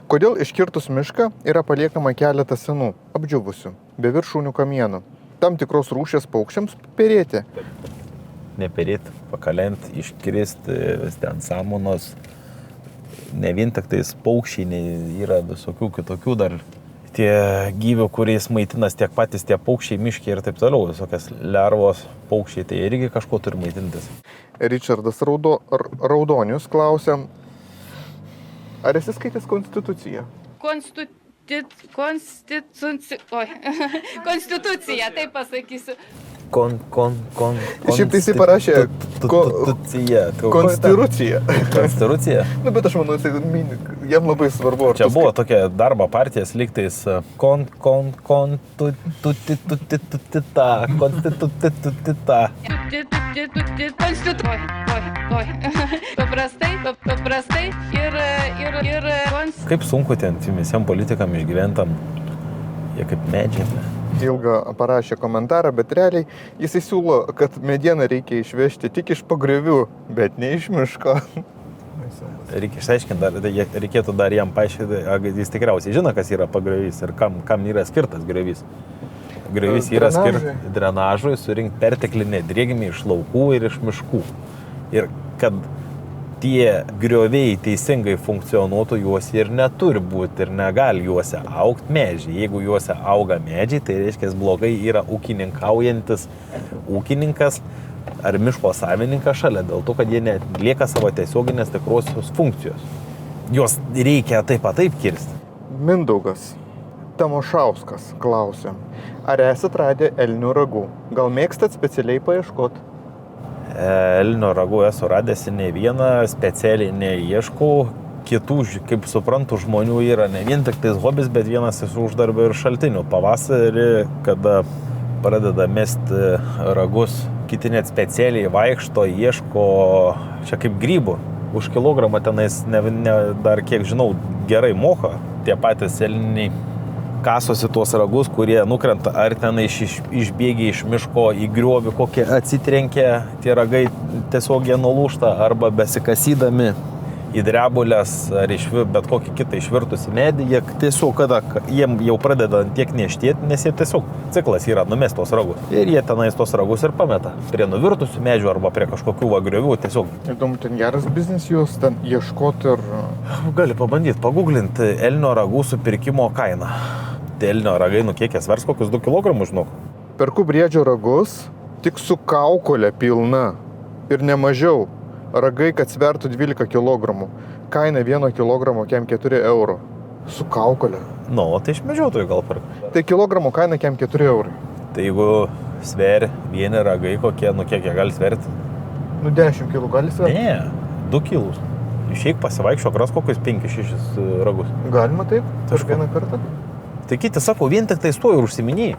Kodėl iškirtus mišką yra paliekama keletas senų, apdžiūvusių, be viršūnių kamienų, tam tikros rūšies paukščiams perėti? Neperėti, pakalenti, iškristi, ten samonos. Ne vien tik tais paukščiai, yra visokių kitokių dar. Tie gyvių, kuriais maitinas tiek patys tie paukščiai, miškiai ir taip toliau, visokias lervos paukščiai, tai irgi kažko turi maitintis. Richardas Raudonius klausia, ar esi skaitęs Konstituciją? Konstitucija, taip pasakysiu. Šiaip tai jisai parašė Konstitucija. Konstitucija? Nu, bet aš manau, jam labai svarbu. Čia buvo tokia darbo partijas lygtais Paprastai ir Kaip sunku ten visiems politikam išgyventam, jie kaip medžiai. Ilga parašė komentarą, bet realiai jisai siūlo, kad medieną reikia išvežti tik iš pagriovių, bet ne iš miško. Reikia išaiškinti, reikėtų dar jam paaiškinti, jis tikriausiai žino, kas yra pagriovys ir kam yra skirtas griovys. Griovys yra skirtas drenažui, surinkti perteklinę drėgmę iš laukų ir iš miškų. Ir kad tie grioviai teisingai funkcionuotų, juose ir neturi būti ir negali juose augti medžiai. Jeigu juose auga medžiai, tai reiškia blogai yra ūkininkaujantis ūkininkas ar miško savininkas šalia, dėl to, kad jie nelieka savo tiesioginės tikrosios funkcijos. Jos reikia taip kirsti. Mindaugas Tamošauskas klausia, ar esat radę elnių ragų? Gal mėgstat specialiai paieškoti? Elnio ragų esu radęs ne vieną, specialiai neieškau. Kitų, kaip suprantu, žmonių yra ne vien tik tais hobis, bet vienas iš uždarbio ir šaltinių. Pavasarį, kada pradeda mesti ragus, kiti net specialiai vaikšto, ieško, čia kaip grybų. Už kilogramą tenais dar kiek žinau gerai moka tie patys elniai. Kasosi tuos ragus, kurie nukrenta ar ten išbėgia iš miško į griovį, kokie atsitrenkia tie ragai, tiesiog jie nulūžta arba besikasydami į drebulės ar bet kokį kitą išvirtusį medį, jie tiesiog, kada jiem jau pradeda tiek neštėti, nes jie tiesiog ciklas yra numest tos ragus. Ir jie tenais tos ragus ir pameta prie nuvirtusių medžių arba prie kažkokių griovių tiesiog. Įdomu, ten geras biznis jūs ten ieškoti ir... Gali pabandyti, paguglinti elnio ragų supirkimo kainą. Tai elnio ragai kiekės vers kokius 2 kg, žinok. Perku briedžio ragus, tik su kaukolė pilna ir nemažiau. Ragai, kad svertų 12 kg. Kaina 1 kg kem 4 eurų. Su kaukolė. Tai iš medžiotojų gal perka. Tai kilogramų kaina kem 4 eurai. Tai jeigu sveri vieni ragai kokie, kiek jie gali sverti? 10 kg gali sverti? Ne, 2 kilus. Išeik pasivaikščiok, ras kokius 5-6 ragus. Galima taip? Per vieną kartą? Tai kiti sako, vien tik tai to ir užsiminėjai.